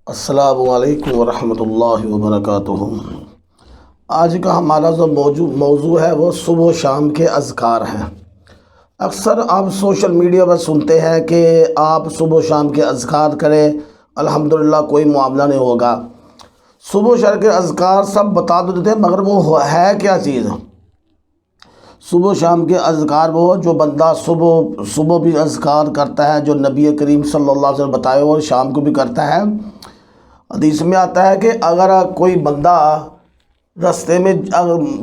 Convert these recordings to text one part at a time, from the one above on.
السلام علیکم ورحمۃ اللہ وبرکاتہ۔ آج کا ہمارا جو موضوع ہے وہ صبح و شام کے اذکار ہیں۔ اکثر آپ سوشل میڈیا پر سنتے ہیں کہ آپ صبح و شام کے اذکار کریں، الحمدللہ کوئی معاملہ نہیں ہوگا۔ صبح و شام کے اذکار سب بتا تو دیتے ہیں، مگر وہ ہے کیا چیز؟ صبح و شام کے اذکار وہ جو بندہ صبح بھی اذکار کرتا ہے، جو نبی کریم صلی اللہ علیہ وسلم بتائے، اور شام کو بھی کرتا ہے۔ حدیث میں آتا ہے کہ اگر کوئی بندہ راستے میں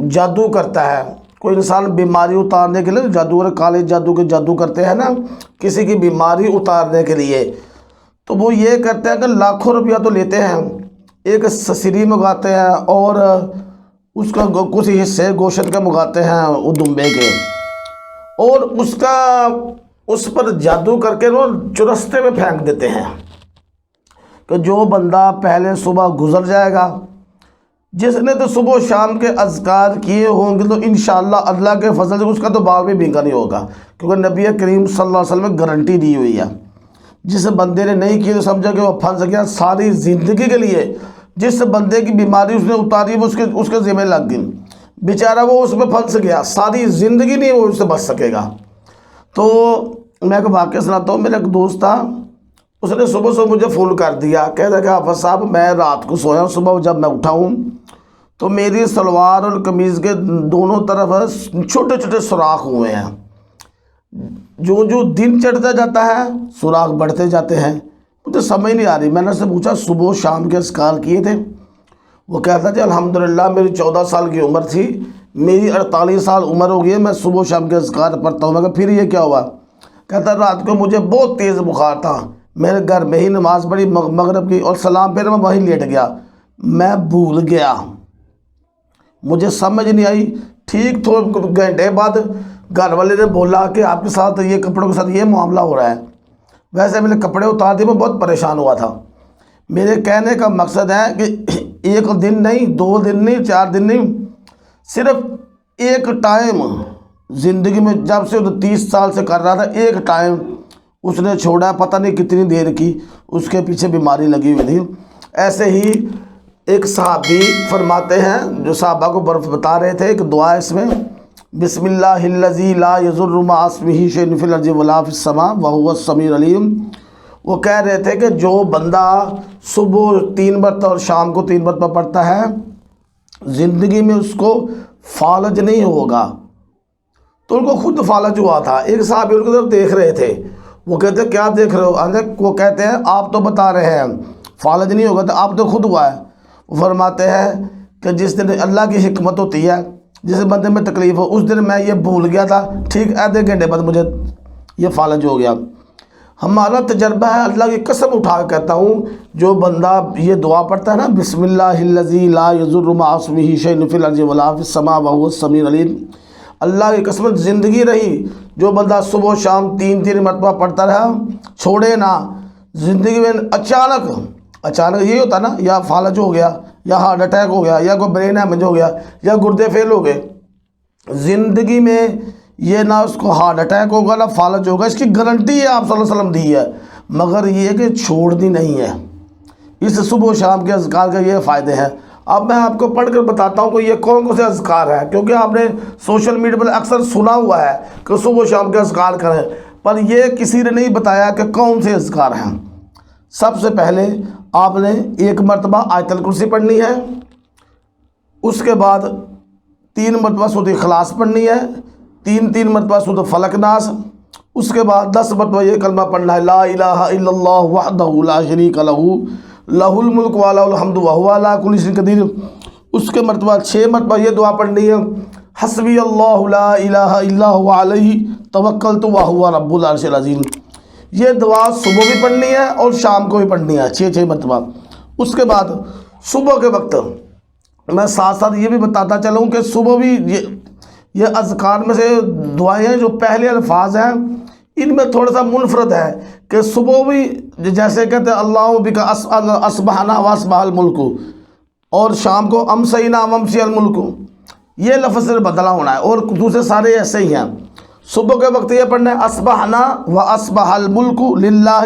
جادو کرتا ہے، کوئی انسان بیماری اتارنے کے لیے جادوگر کالے جادو کے جادو کرتے ہیں نا، کسی کی بیماری اتارنے کے لیے، تو وہ یہ کرتے ہیں کہ لاکھوں روپیہ تو لیتے ہیں، ایک سسری منگاتے ہیں اور اس کا کچھ حصے گوشت کے منگاتے ہیں وہ دمبے کے، اور اس پر جادو کر کے وہ راستے میں پھینک دیتے ہیں کہ جو بندہ پہلے صبح گزر جائے گا، جس نے تو صبح و شام کے اذکار کیے ہوں گے، تو انشاءاللہ اللہ کے فضل سے اس کا تو باغ بھی بھینگا نہیں ہوگا، کیونکہ نبی کریم صلی اللہ علیہ وسلم نے گارنٹی دی ہوئی ہے۔ جس بندے نے نہیں کی تو سمجھا کہ وہ پھنس گیا ساری زندگی کے لیے۔ جس بندے کی بیماری اس نے اتاری وہ اس کے ذمہ لگ گئی، بیچارہ وہ اس میں پھنس گیا، ساری زندگی نہیں وہ اس سے بچ سکے گا۔ تو میں ایک واقعہ سناتا ہوں۔ میرا ایک دوست تھا، اس نے صبح مجھے فون کر دیا، کہتا کہ حافظ صاحب میں رات کو سویا ہوں، صبح جب میں اٹھا ہوں تو میری سلوار اور قمیض کے دونوں طرف چھوٹے چھوٹے سوراخ ہوئے ہیں۔ جو دن چڑھتا جاتا ہے سوراخ بڑھتے جاتے ہیں، مجھے سمجھ نہیں آ رہی۔ میں نے اس سے پوچھا صبح و شام کے اذکار کیے تھے؟ وہ کہتا تھا الحمدللہ میری 14 سال کی عمر تھی، میری 48 سال عمر ہو گئی ہے، میں صبح و شام کے اذکار پڑھتا ہوں۔ میں کہا پھر یہ کیا ہوا؟ کہتا رات کو مجھے بہت تیز بخار تھا، میرے گھر میں ہی نماز پڑھی مغرب کی اور سلام پھر میں وہیں لیٹ گیا، میں بھول گیا، مجھے سمجھ نہیں آئی۔ ٹھیک تھوڑے گھنٹے بعد گھر والے نے بولا کہ آپ کے ساتھ یہ کپڑوں کے ساتھ یہ معاملہ ہو رہا ہے۔ ویسے میں نے کپڑے اتار دیے، میں بہت پریشان ہوا تھا۔ میرے کہنے کا مقصد ہے کہ ایک دن نہیں، 2 دن نہیں، 4 دن نہیں، صرف ایک ٹائم زندگی میں، جب سے 30 سال سے کر رہا تھا، ایک ٹائم اس نے چھوڑا، پتہ نہیں کتنی دیر کی، اس کے پیچھے بیماری لگی ہوئی تھی۔ ایسے ہی ایک صحابی فرماتے ہیں، جو صحابہ کو بتا رہے تھے، ایک دعا ہے اس میں، بسم اللہ الذی لا یضر مع اسمہ شیء فی الارض ولا فی السماء وہو السمیع العلیم۔ وہ کہہ رہے تھے کہ جو بندہ صبح 3 مرتبہ اور شام کو 3 مرتبہ پڑھتا ہے، زندگی میں اس کو فالج نہیں ہوگا۔ تو ان کو خود فالج ہوا تھا۔ ایک صحابی ان کی طرف دیکھ رہے تھے، وہ کہتے ہیں کیا دیکھ رہے ہو؟ وہ کہتے ہیں آپ تو بتا رہے ہیں فالج نہیں ہوگا، تو آپ تو خود ہوا ہے۔ وہ فرماتے ہیں کہ جس دن اللہ کی حکمت ہوتی ہے، جس بندے میں تکلیف ہو، اس دن میں یہ بھول گیا تھا، ٹھیک آدھے گھنٹے بعد مجھے یہ فالج ہو گیا۔ ہمارا تجربہ ہے، اللہ کی قسم اٹھا کے کہتا ہوں، جو بندہ یہ دعا پڑھتا ہے نا، بسم اللہ الذی لا یضر مع اسمہ شیء فی الارض ولا فی السماء وہو السمیع العلیم، اللہ کی قسم زندگی رہی، جو بندہ صبح و شام 3 مرتبہ پڑھتا رہا، چھوڑے نہ، زندگی میں اچانک یہی ہوتا نا، یا فالج ہو گیا، یا ہارٹ اٹیک ہو گیا، یا کوئی برین ہیمج ہو گیا، یا گردے فیل ہو گئے، زندگی میں یہ نہ اس کو ہارٹ اٹیک ہوگا نہ فالج ہوگا، اس کی گارنٹی ہے، آپ صلی اللہ علیہ وسلم دی ہے، مگر یہ کہ چھوڑنی نہیں ہے۔ اس صبح و شام کے اذکار کے یہ فائدے ہیں۔ اب میں آپ کو پڑھ کر بتاتا ہوں کہ یہ کون سے اذکار ہیں، کیونکہ آپ نے سوشل میڈیا پر اکثر سنا ہوا ہے کہ صبح و شام کے اذکار کریں، پر یہ کسی نے نہیں بتایا کہ کون سے اذکار ہیں۔ سب سے پہلے آپ نے 1 مرتبہ آیت الکرسی پڑھنی ہے، اس کے بعد 3 مرتبہ سورۃ اخلاص پڑھنی ہے، 3 مرتبہ سورۃ فلق ناس، اس کے بعد 10 مرتبہ یہ کلمہ پڑھنا ہے، لا الہ الا اللہ وحدہ لا شریک لہ لہ الملک و لہ الحمد وہو علی کل شیء قدیر۔ اس کے مرتبہ 6 مرتبہ یہ دعا پڑھنی ہے، حسبی اللہ لا الہ الا هو علیہ توکلت وہو رب العرش العظیم۔ یہ دعا صبح بھی پڑھنی ہے اور شام کو بھی پڑھنی ہے، 6 مرتبہ۔ اس کے بعد صبح کے وقت میں ساتھ ساتھ یہ بھی بتاتا چلوں کہ صبح بھی یہ اذکار میں سے دعائیں ہیں، جو پہلے الفاظ ہیں ان میں تھوڑا سا منفرد ہے، کہ صبح بھی جیسے کہتے ہیں اللہ بک اصبحنا واصبح الملک، اور شام کو امسینا وامسی الملک، یہ لفظ سے بدلا ہونا ہے، اور دوسرے سارے ایسے ہی ہیں۔ صبح کے وقت یہ پڑھنا ہے اصبحنا واصبح الملک للہ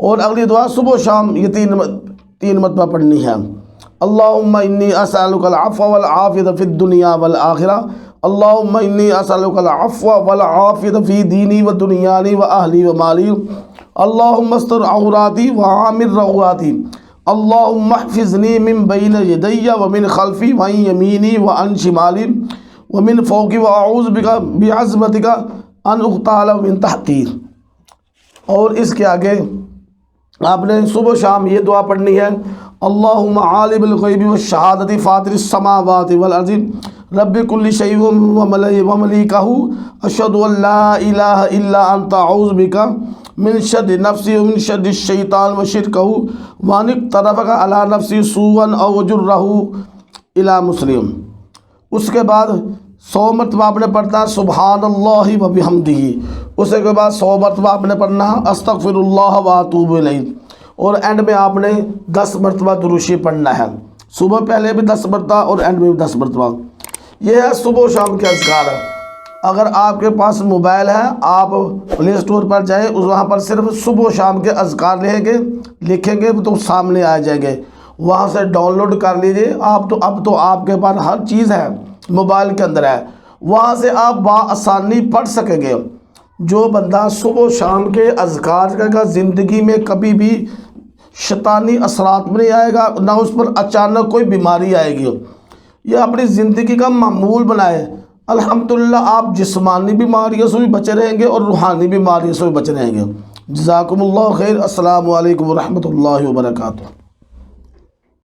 اور اگلی دعا صبح و شام یہ تین مرتبہ پڑھنی ہے۔ اللہم انی اسألک العفو والعافیۃ فی الدنیا والآخرہ، اللہم انی اسألک العفو والعافیۃ فی دینی و دنیانی و اہلی و مالی، اللہم استر عوراتی وعامر روعاتی، اللہم احفظنی من بین یدی ومن خلفی وعن یمینی وعن شمالی ومن فوقی واعوذ بک بعظمتک ان اغتال من تحتی۔ اور اس کے آگے آپ نے صبح و شام یہ دعا پڑھنی ہے، اللہم عالم الغیب والشہادۃ فاطر السماوات والارض رب کل شیء وملیکہ اشہد ان لا الہ الا انت اعوذ بک من شر نفسی ومن شر الشیطان وشرکہ وان اقترفک علی نفسی سوءا او جرہ الی مسلم۔ اس کے بعد 100 مرتبہ آپ نے پڑھنا ہے سبحان اللہ و بحمدہ، اس کے بعد 100 مرتبہ آپ نے پڑھنا ہے استغفر اللہ و اتوب الیہ، اور اینڈ میں آپ نے 10 مرتبہ درود شریف پڑھنا ہے، صبح پہلے بھی 10 مرتبہ اور اینڈ میں بھی 10 مرتبہ۔ یہ ہے صبح و شام کے اذکار۔ اگر آپ کے پاس موبائل ہے آپ پلے اسٹور پر جائیں، وہاں پر صرف صبح و شام کے اذکار لکھیں گے تو سامنے آ جائیں گے، وہاں سے ڈاؤن لوڈ کر لیجئے۔ اب تو آپ کے پاس ہر چیز ہے، موبائل کے اندر ہے، وہاں سے آپ بآسانی پڑھ سکیں گے۔ جو بندہ صبح و شام کے اذکار کا زندگی میں کبھی بھی شیطانی اثرات میں نہیں آئے گا، نہ اس پر اچانک کوئی بیماری آئے گی، یہ اپنی زندگی کا معمول بنائے، الحمدللہ آپ جسمانی بیماریوں سے بھی بچے رہیں گے اور روحانی بیماریوں سے بھی بچے رہیں گے۔ جزاکم اللہ خیر۔ السلام علیکم ورحمۃ اللہ وبرکاتہ۔